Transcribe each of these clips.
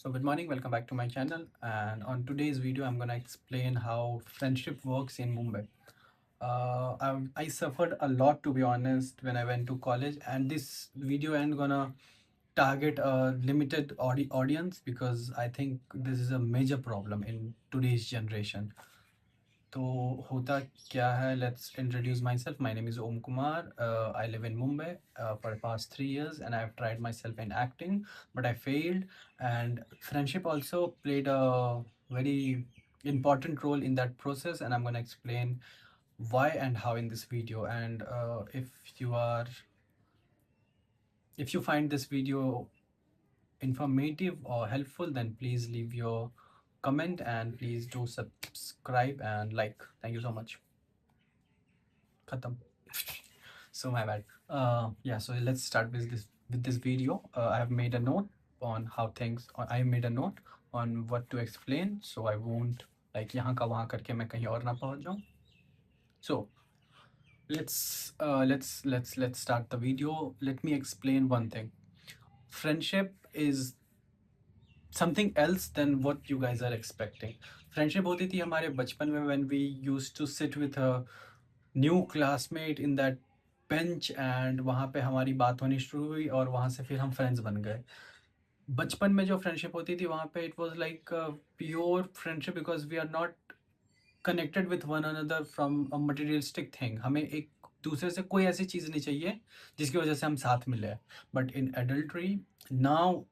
So good morning, welcome back to my channel. And on today's video, I'm gonna explain how friendship works in Mumbai. I suffered a lot, to be honest, when I went to college, and this video ain't gonna target a limited audience because I think this is a major problem in today's generation. तो होता क्या है, let's introduce myself. My name is Om Kumar. I live in Mumbai for the past 3 years, and I've tried myself in acting, but I failed. And friendship also played a very important role in that process, and I'm going to explain why and how in this video. And if you find this video informative or helpful, then please leave your comment and please do subscribe and like. Thank you so much. Khatam. So my bad. Yeah, so let's start with this video. I have made a note on how things. I made a note on what to explain, so I won't like यहाँ का वहाँ करके मैं कहीं और ना पहुँच जाऊँ. So let's start the video. Let me explain one thing. Friendship is something else than what you guys are expecting. Friendship होती थी हमारे बचपन में when we used to sit with a new classmate in that bench and वहाँ पे हमारी बात होनी शुरू हुई और वहाँ से फिर हम फ्रेंड्स बन गए. बचपन में जो फ्रेंडशिप होती थी वहाँ पे it was like pure friendship because we are not connected with one another from a materialistic thing. हमें एक दूसरे से कोई ऐसी चीज़ नहीं चाहिए जिसकी वजह से हम साथ मिले. But in adultery now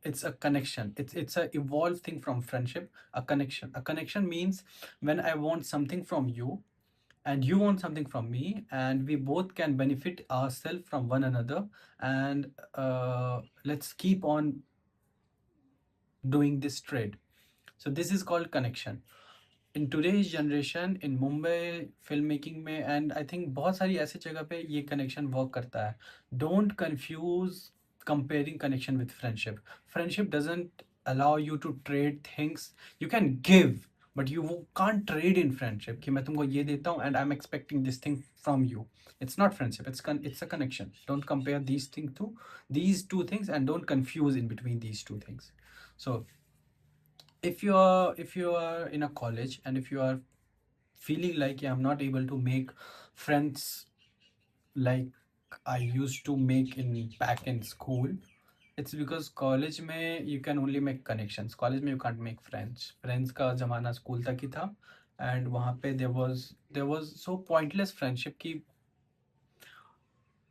it's a connection. It's a evolved thing from friendship. A connection means when I want something from you and you want something from me, and we both can benefit ourselves from one another, and let's keep on doing this trade. So this is called connection. In today's generation in Mumbai film making में and I think बहुत सारी ऐसी जगह पे ये connection work करता है. Don't confuse comparing connection with friendship. Friendship doesn't allow you to trade things. You can give, but you can't trade in friendship कि मैं तुमको ये देता हूँ and I'm expecting this thing from you. It's not friendship. It's a connection. Don't compare these two things, and don't confuse in between these two things. So if you are in a college and if you are feeling like, yeah, I'm not able to make friends like I used to make in back in school, it's because college में you can only make connections. College में you can't make friends. Friends का ज़माना school तक ही था, and वहाँ पे there was so pointless friendship कि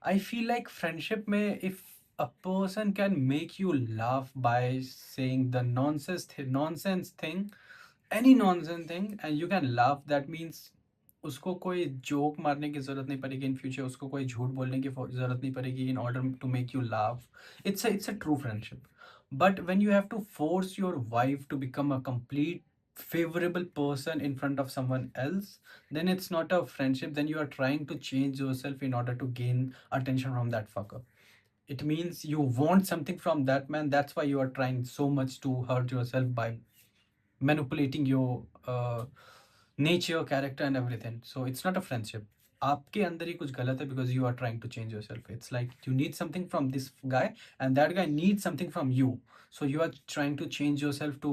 I feel like friendship में if a person can make you laugh by saying the nonsense thing, any nonsense thing, and you can laugh, that means उसको कोई joke मारने की ज़रूरत नहीं पड़ेगी in future. उसको कोई झूठ बोलने की ज़रूरत नहीं पड़ेगी in order to make you laugh. It's a true friendship. But when you have to force your wife to become a complete favorable person in front of someone else, then it's not a friendship. Then you are trying to change yourself in order to gain attention from that fucker. It means you want something from that man. That's why you are trying so much to hurt yourself by manipulating your nature, character, and everything. So it's not a friendship. आपके अंदर ही कुछ गलत है because you are trying to change yourself. It's like you need something from this guy and that guy needs something from you. So you are trying to change yourself to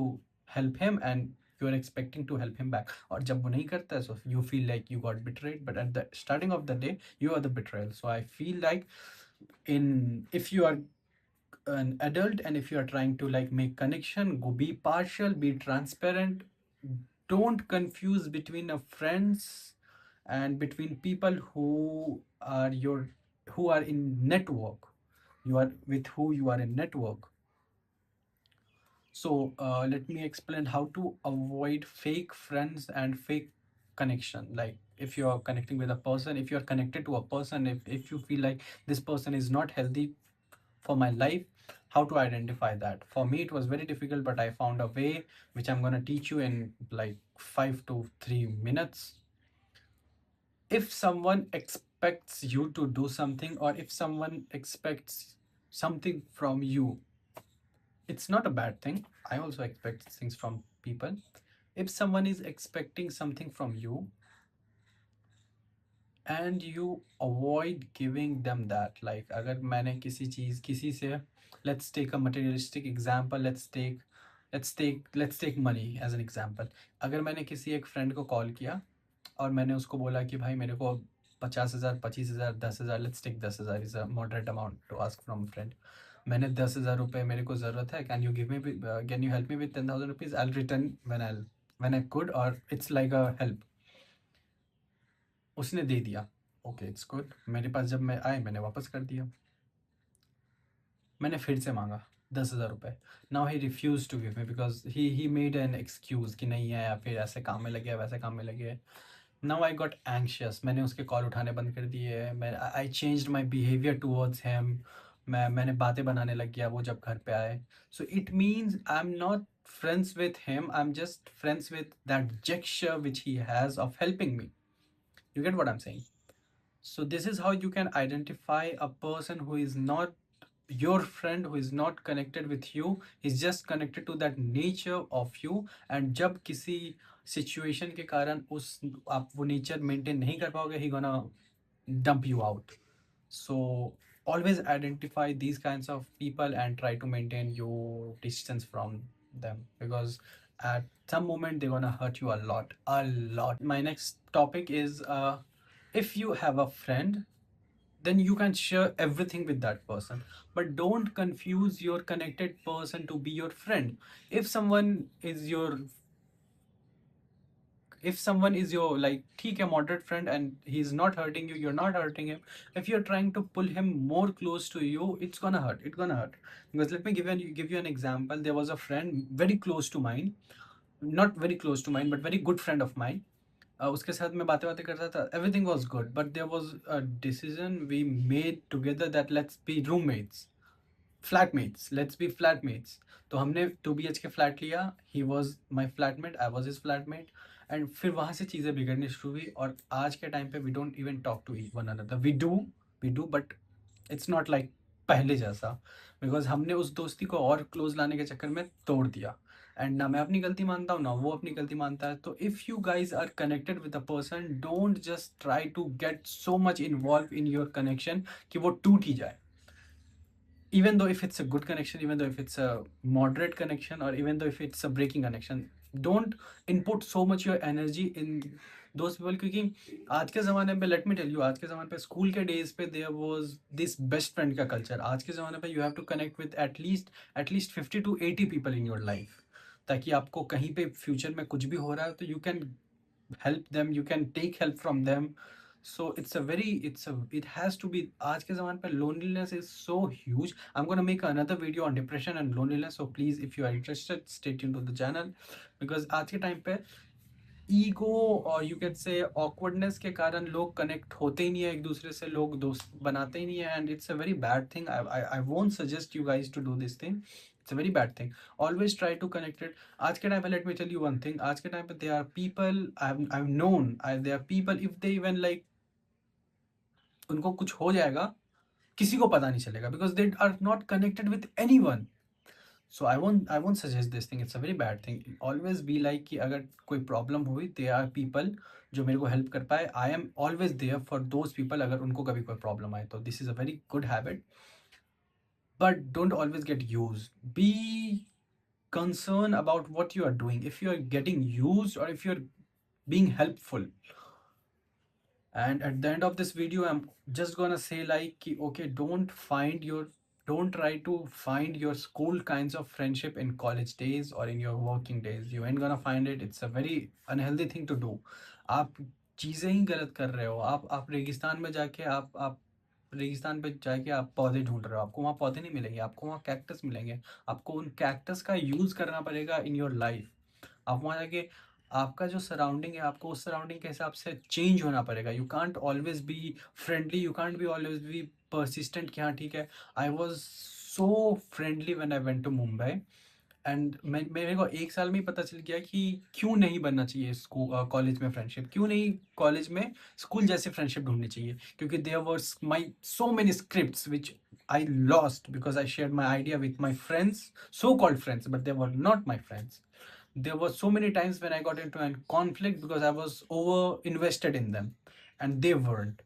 help him, and you are expecting to help him back. और जब वो नहीं करता है, so you feel like you got betrayed. But at the starting of the day, you are the betrayal. So I feel like if you are an adult and if you are trying to like make connection, go be partial, be transparent. Don't confuse between a friends and between people who are in network. You are with who you are in network. So let me explain how to avoid fake friends and fake connection. Like if you are connecting with a person, if you are connected to a person, if you feel like this person is not healthy for my life, how to identify that. For me it was very difficult, but I found a way which I'm going to teach you in like 5 to 3 minutes. If someone expects you to do something, or if someone expects something from you, it's not a bad thing. I also expect things from people. If someone is expecting something from you and you avoid giving them that, like अगर मैंने किसी चीज़ किसी से, let's take a materialistic example. Let's take let's take money as an example. अगर मैंने किसी एक friend को कॉल किया और मैंने उसको बोला कि भाई मेरे को 50,000, 25,000, 10,000, let's take 10,000 is a moderate amount to ask from friend. मैंने 10,000 रुपये मेरे को ज़रूरत है, can you help me with 10,000 rupees, I return when I could, और इट्स लाइक अ हेल्प। उसने दे दिया, ओके इट्स गुड। मेरे पास जब मैं आए मैंने वापस कर दिया। मैंने फिर से मांगा 10,000 रुपये। Now he refuse to give me because he made an excuse कि नहीं है, या फिर ऐसे काम में लगे है, वैसे काम में लगे है। नाउ आई गॉट एंक्शियस, मैंने उसके कॉल उठाने बंद कर दिए। मैं आई changed my behaviour towards him. मैंने बातें बनाने लग गया वो जब घर पे आए। So it means I am not friends with him, I am just friends with that gesture which he has of helping me. You get what I'm saying? So this is how you can identify a person who is not your friend, who is not connected with you, is just connected to that nature of you. And जब किसी situation के कारण उस आप वो nature maintain नहीं कर पाओगे, he gonna dump you out. So always identify these kinds of people and try to maintain your distance from them, because at some moment they're gonna hurt you a lot, a lot. My next topic is if you have a friend, then you can share everything with that person, but don't confuse your connected person to be your friend. If someone is your like ठीक है moderate friend and he's not hurting you, you're not hurting him. If you're trying to pull him more close to you, it's gonna hurt. Because let me give you an example. There was a friend very close to mine, not very close to mine but very good friend of mine. उसके साथ मैं बातें बातें करता था, everything was good, but there was a decision we made together that let's be roommates, flatmates, let's be flatmates. तो हमने 2 BH के फ्लैट लिया, he was my flatmate, I was his flatmate. And फिर वहाँ से चीज़ें बिगड़नी शुरू हुई, और आज के टाइम पे we don't even talk to one another. We do but it's not like पहले जैसा, बिकॉज हमने उस दोस्ती को और क्लोज लाने के चक्कर में तोड़ दिया। एंड ना मैं अपनी गलती मानता हूँ ना वो अपनी गलती मानता है। तो if you guys are connected with a person, don't just try to get so much involve in your connection कि वो टूट ही जाए। Even though if it's a good connection, even though if it's a moderate connection, or even though if it's a breaking connection, don't input so much your energy in those people. क्योंकि आज के ज़माने पे, let me tell you, आज के ज़माने पे school के डेज पे there was this best friend का कल्चर। आज के ज़माने पे you have to connect with at least 50 to 80 people in your life, ताकि आपको कहीं पे फ्यूचर में कुछ भी हो रहा है तो you can help them, you can take help from them. So it has to be, आज के ज़माने पे loneliness is so huge. I'm gonna make another video on depression and loneliness, so please if you are interested stay tuned to the channel. Because आज के time पे ego और you can say awkwardness के कारण लोग connect होते ही नहीं है एक दूसरे से, लोग दोस्त बनाते ही नहीं है, and it's a very bad thing. I won't suggest you guys to do this thing, it's a very bad thing. Always try to connected. आज के टाइम पे let me tell you one thing, आज के time पे they are people I have known, they are people if they even like उनको कुछ हो जाएगा किसी को पता नहीं चलेगा, because they are not connected with any one. So I won't suggest this thing, it's a very bad thing. Always be like कि अगर कोई प्रॉब्लम हुई, दे आर पीपल जो मेरे को हेल्प कर पाए, I am always there for those people अगर उनको कभी कोई प्रॉब्लम आए तो। This is a very good habit, but don't always get used. Be concern about what you are doing. If you are getting used, or if you're being helpful, and at the end of this video I'm just gonna say like okay, don't try to find your school kinds of friendship in college days or in your working days. You ain't gonna find it. It's a very unhealthy thing to do. आप चीज़ें ही गलत कर रहे हो। आप रेगिस्तान में जाके आप रेगिस्तान पे जाके आप पौधे ढूंढ रहे हो, आपको वहाँ पौधे नहीं मिलेंगे, आपको वहाँ कैक्टस मिलेंगे। आपको उन कैक्टस का यूज़ करना पड़ेगा इन योर लाइफ। आप वहाँ जाके आपका जो सराउंडिंग है, आपको उस सराउंडिंग के हिसाब से चेंज होना पड़ेगा। You can't always be friendly, you can't be always be persistent कि हाँ ठीक है। I was so friendly when I went to Mumbai, and मेरे को एक साल में ही पता चल गया कि क्यों नहीं बनना चाहिए स्कूल कॉलेज में फ्रेंडशिप, क्यों नहीं कॉलेज में स्कूल जैसे फ्रेंडशिप ढूंढनी चाहिए। क्योंकि there were my so many scripts which I lost because I share my idea with my friends, so called friends, but they were not my friends. There were so many times when I got into a conflict because I was over invested in them and they weren't.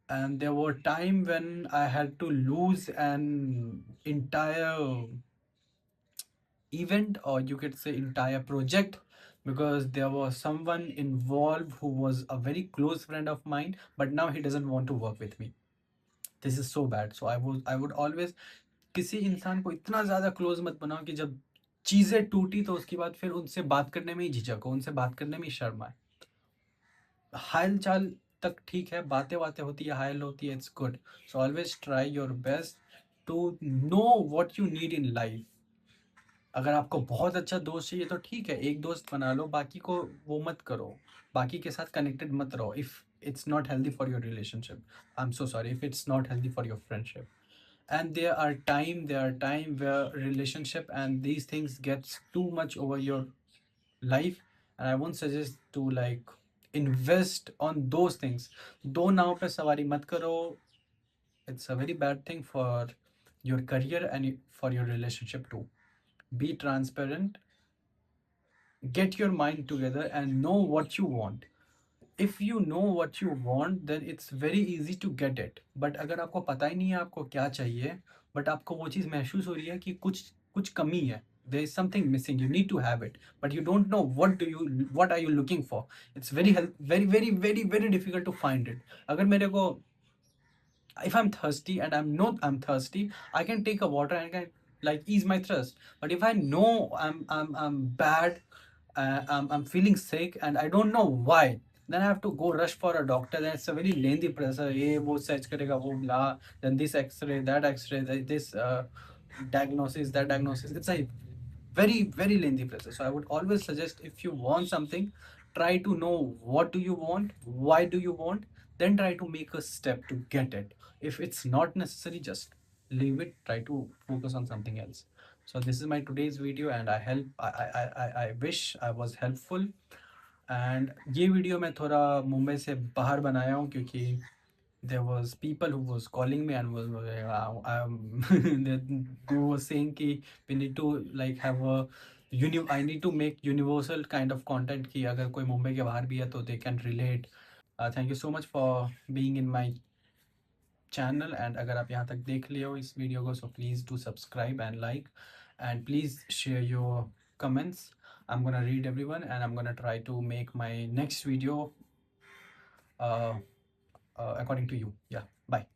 And there were time when I had to lose an entire event, or you could say entire project, because there was someone involved who was a very close friend of mine, but now he doesn't want to work with me. This is so bad. So I would always, किसी इंसान को इतना ज़्यादा close मत बनाओ कि जब चीज़ें टूटी तो उसके बाद फिर उनसे बात करने में ही झिझक हो, उनसे बात करने में ही शर्म आए। हाल चाल तक ठीक है, बातें बातें होती है, हायल होती है, it's good. So always try your best to know what you need in life. अगर आपको बहुत अच्छा दोस्त चाहिए तो ठीक है, एक दोस्त बना लो, बाकी को वो मत करो, बाकी के साथ कनेक्टेड मत रहो। If it's not healthy for your relationship, I am so sorry, if it's not healthy for your friendship. And there are time where relationship and these things gets too much over your life, and I won't suggest to like invest on those things. दो नाव पे सवारी मत करो, it's a very bad thing for your career and for your relationship too. Be transparent, get your mind together and know what you want. If you know what you want, then it's very easy to get it. But अगर आपको पता ही नहीं है आपको क्या चाहिए, but आपको वो चीज़ महसूस हो रही है कि कुछ कुछ कमी है, there is something missing, you need to have it, but you don't know what are you looking for. It's very difficult to find it. अगर मेरे को, if I'm thirsty and I'm thirsty, I can take a water and can like ease my thirst. But if I know I'm bad, I'm feeling sick and I don't know why, then I have to go rush for a doctor. Then it's a very lengthy process. ये वो search करेगा, वो blah, then this X-ray, that X-ray, this diagnosis, that diagnosis. It's a very lengthy process. So I would always suggest, if you want something, try to know what do you want, why do you want, then try to make a step to get it. If it's not necessary, just leave it, try to focus on something else. So this is my today's video, and I wish I was helpful. And ये video मैं थोड़ा मुंबई से बाहर बनाया हूँ, क्योंकि there was people who was calling me and was they were saying कि we need to like have a I need to make universal kind of content कि अगर कोई मुंबई के बाहर भी है तो they can relate. Thank you so much for being in my channel, and अगर आप यहाँ तक देख लिए हो इस वीडियो को, so please do subscribe and like, and please share your comments. I'm gonna read everyone, and I'm gonna try to make my next video according to you. Yeah, bye.